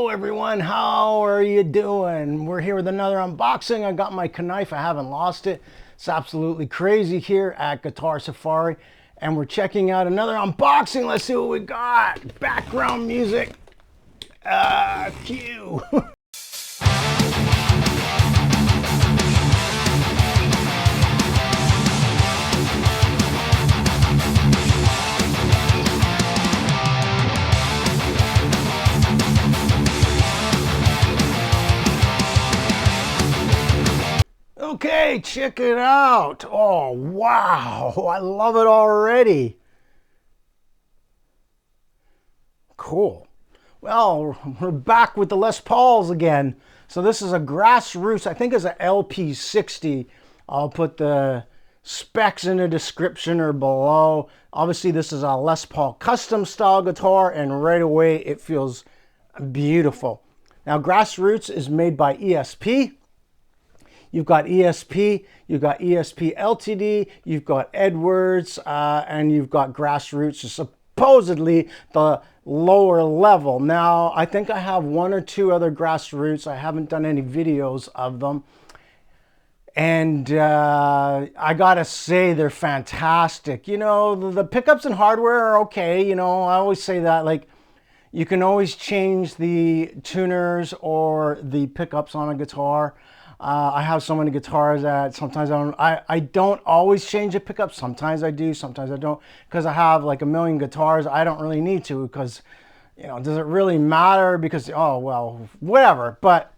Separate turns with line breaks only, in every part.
Hello everyone, how are you doing? We're here with another unboxing. I got my knife, I haven't lost it. It's absolutely crazy here at Guitar Safari. And we're checking out another unboxing. Let's see what we got. Background music. Cue. Okay, check it out. Oh, wow. I love it already. Cool. Well, we're back with the Les Pauls again. So this is a Grassroots, I think it's an LP60. I'll put the specs in the description or below. Obviously, this is a Les Paul custom style guitar, and right away it feels beautiful. Now, Grassroots is made by ESP. You've got ESP, you've got ESP LTD, you've got Edwards, and you've got Grassroots, supposedly the lower level. Now, I think I have one or two other Grassroots. I haven't done any videos of them. And I gotta say, they're fantastic. You know, the pickups and hardware are okay. You know, I always say that, like, you can always change the tuners or the pickups on a guitar. I have so many guitars that sometimes I don't always change the pickups. Sometimes I do, sometimes I don't. Because I have like a million guitars, I don't really need to, because, you know, does it really matter? Because, oh, well, whatever. But,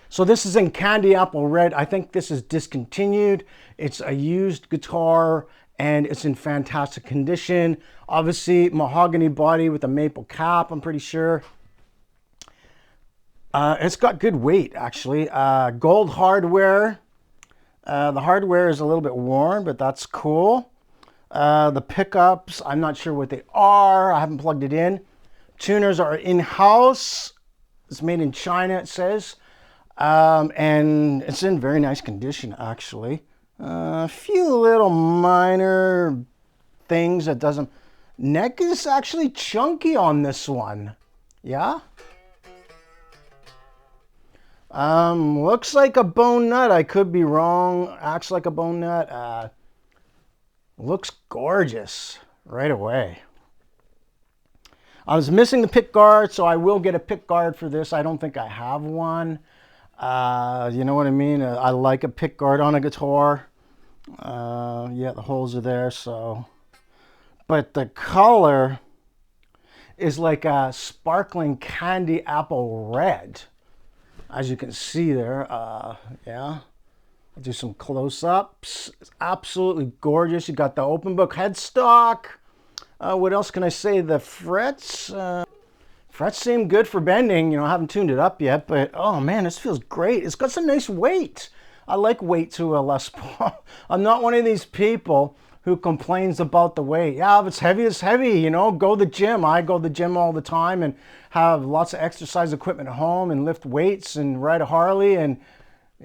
so this is in Candy Apple Red. I think this is discontinued. It's a used guitar, and it's in fantastic condition. Obviously, mahogany body with a maple cap, I'm pretty sure. It's got good weight, actually. Gold hardware. The hardware is a little bit worn, but that's cool. The pickups, I'm not sure what they are. I haven't plugged it in. Tuners are in-house. It's made in China, it says. And it's in very nice condition, actually. A few little minor things that doesn't... Neck is actually chunky on this one. Yeah? Looks like a bone nut. I could be wrong. Acts like a bone nut. Looks gorgeous right away. I was missing the pick guard, so I will get a pick guard for this. I don't think I have one. You know what I mean? I like a pick guard on a guitar. Yeah, the holes are there, so. But the color is like a sparkling candy apple red. As you can see there, yeah. I'll do some close-ups. It's absolutely gorgeous. You got the open book headstock. What else can I say? The frets. Frets seem good for bending. You know, I haven't tuned it up yet, but oh man, this feels great. It's got some nice weight. I like weight to a Les Paul. I'm not one of these people who complains about the weight. Yeah, if it's heavy, it's heavy, you know, go to the gym. I go to the gym all the time and have lots of exercise equipment at home and lift weights and ride a Harley and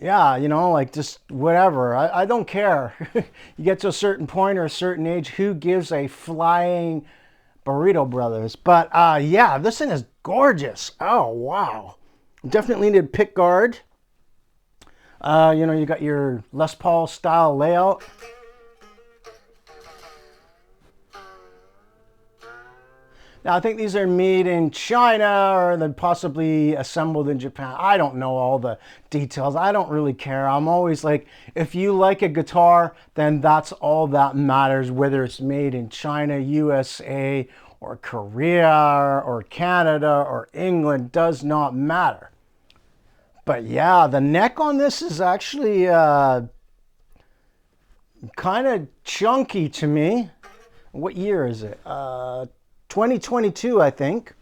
yeah, you know, like just whatever. I don't care. You get to a certain point or a certain age, who gives a flying burrito brothers? But yeah, this thing is gorgeous. Oh, wow. Definitely need a pick guard. You know, you got your Les Paul style layout. Now, I think these are made in China or then possibly assembled in Japan. I don't know all the details. I don't really care. I'm always like, if you like a guitar, then that's all that matters, whether it's made in China, USA, or Korea, or Canada, or England, does not matter. But yeah, the neck on this is actually kind of chunky to me. What year is it? 2022, I think.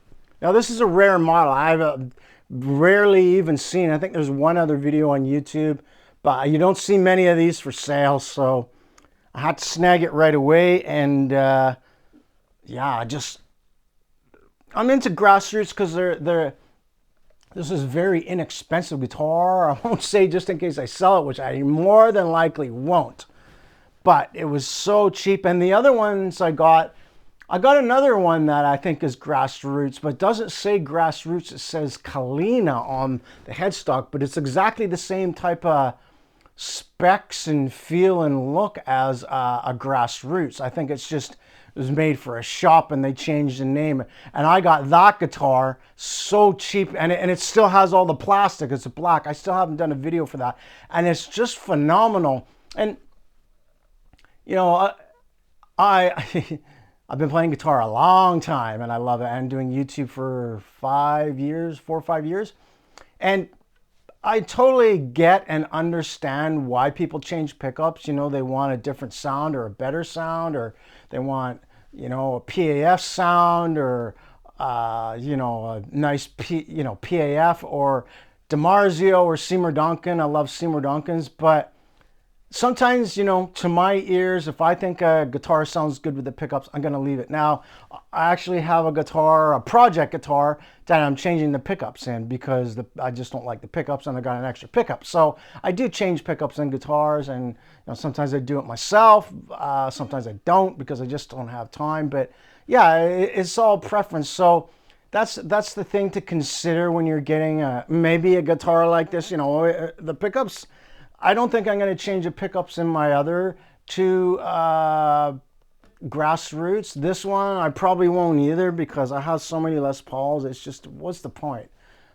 Now, this is a rare model. I've rarely even seen. I think there's one other video on YouTube, but you don't see many of these for sale, so I had to snag it right away. And yeah, I'm into Grassroots because this is very inexpensive guitar. I won't say just in case I sell it, which I more than likely won't. But it was so cheap, and the other ones I got I got another one that I think is Grassroots, but doesn't say Grassroots. It says Kalina on the headstock, but it's exactly the same type of specs and feel and look as a Grassroots. I think it's just, it was made for a shop and they changed the name. And I got that guitar so cheap, and it still has all the plastic. It's black. I still haven't done a video for that. And it's just phenomenal. And, you know, I I've been playing guitar a long time and I love it. I'm doing YouTube for 5 years, 4 or 5 years. And I totally get and understand why people change pickups. You know, they want a different sound or a better sound, or they want, you know, a PAF sound, or, you know, a nice, PAF, or DiMarzio or Seymour Duncan. I love Seymour Duncans, but sometimes, you know, to my ears, if I think a guitar sounds good with the pickups, I'm going to leave it. Now, I actually have a guitar, a project guitar, that I'm changing the pickups in because I just don't like the pickups, and I got an extra pickup. So I do change pickups in guitars, and you know, sometimes I do it myself. Sometimes I don't because I just don't have time. But yeah, it's all preference. So that's the thing to consider when you're getting maybe a guitar like this. You know, the pickups, I don't think I'm going to change the pickups in my other two Grassroots. This one I probably won't either because I have so many Les Pauls. It's just, what's the point?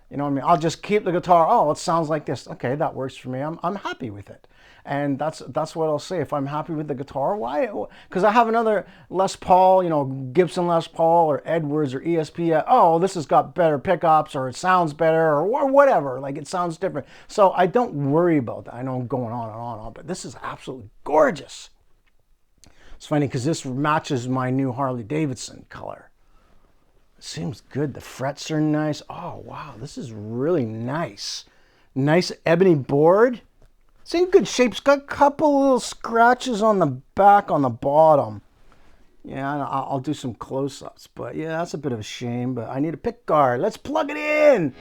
You know what I mean? I'll just keep the guitar. Oh, it sounds like this. Okay, that works for me. I'm happy with it. And that's what I'll say. If I'm happy with the guitar, why? Because I have another Les Paul, you know, Gibson Les Paul or Edwards or ESP. Oh, this has got better pickups, or it sounds better, or whatever. Like, it sounds different. So I don't worry about that. I know I'm going on and on and on, but this is absolutely gorgeous. It's funny because this matches my new Harley Davidson color. It seems good. The frets are nice. Oh, wow. This is really nice. Nice ebony board. It's in good shape. It's got a couple little scratches on the back, on the bottom. Yeah, I'll do some close-ups. But yeah, that's a bit of a shame. But I need a pick guard. Let's plug it in.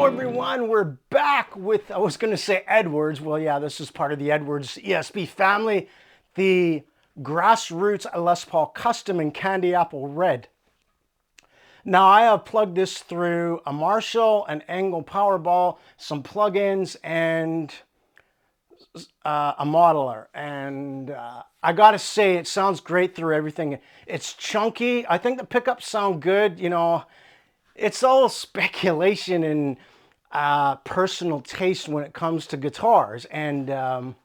Hello everyone, we're back with, I was going to say Edwards. Well, yeah, this is part of the Edwards ESP family. The Grassroots Les Paul Custom in Candy Apple Red. Now I have plugged this through a Marshall, an Angle Powerball, some plugins, and a modeler. And I gotta say, it sounds great through everything. It's chunky. I think the pickups sound good. You know, it's all speculation and personal taste when it comes to guitars. And I'm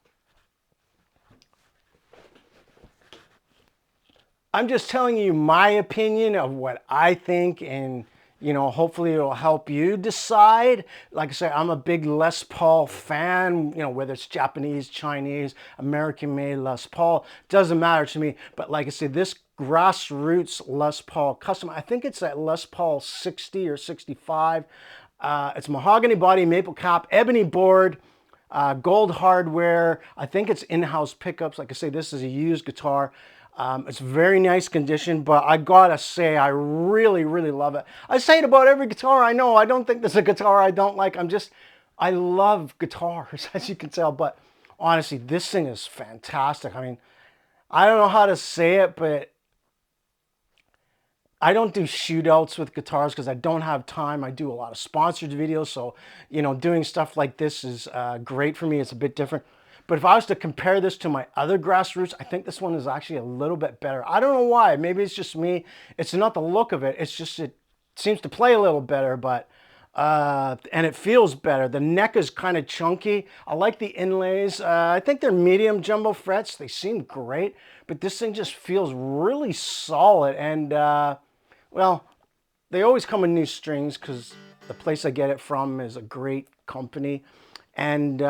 just telling you my opinion of what I think, and you know, hopefully it'll help you decide. Like I say, I'm a big Les Paul fan, you know, whether it's Japanese, Chinese, American-made Les Paul, doesn't matter to me. But like I said, this Grassroots Les Paul Custom, I think it's at Les Paul 60 or 65. It's mahogany body, maple cap, ebony board, gold hardware. I think it's in-house pickups. Like I say, this is a used guitar. It's very nice condition, but I gotta say, I really, really love it. I say it about every guitar I know. I don't think there's a guitar I don't like. I love guitars, as you can tell, but honestly, this thing is fantastic. I mean, I don't know how to say it, but I don't do shootouts with guitars because I don't have time. I do a lot of sponsored videos, so, you know, doing stuff like this is great for me. It's a bit different. But if I was to compare this to my other Grassroots, I think this one is actually a little bit better. I don't know why. Maybe it's just me. It's not the look of it. It's just it seems to play a little better, but and it feels better. The neck is kind of chunky. I like the inlays. I think they're medium jumbo frets. They seem great, but this thing just feels really solid. And well, they always come in new strings because the place I get it from is a great company, and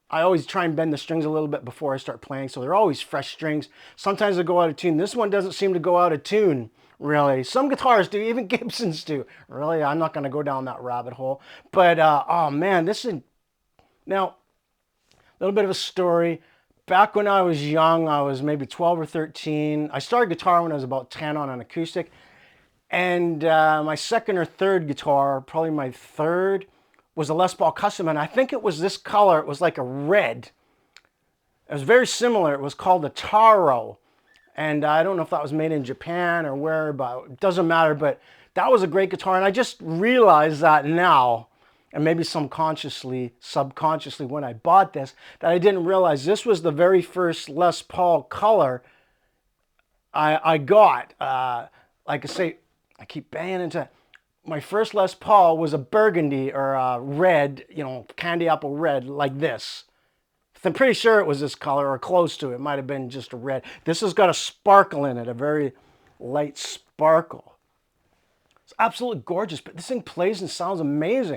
I always try and bend the strings a little bit before I start playing, so they're always fresh strings. Sometimes they go out of tune. This one doesn't seem to go out of tune, really. Some guitars do, even Gibsons do. Really, I'm not going to go down that rabbit hole. But, oh man, this is... Now, a little bit of a story. Back when I was young, I was maybe 12 or 13. I started guitar when I was about 10 on an acoustic. And my second or third guitar, probably my third, was a Les Paul Custom, and I think it was this color. It was like a red. It was very similar. It was called a Taro, and I don't know if that was made in Japan or where, but it doesn't matter. But that was a great guitar, and I just realized that now, and maybe subconsciously when I bought this, that I didn't realize this was the very first Les Paul color I got. Like I say, I keep banging into it. My first Les Paul was a burgundy or a red, you know, candy apple red like this. I'm pretty sure it was this color or close to it. It might have been just a red. This has got a sparkle in it, a very light sparkle. It's absolutely gorgeous, but this thing plays and sounds amazing.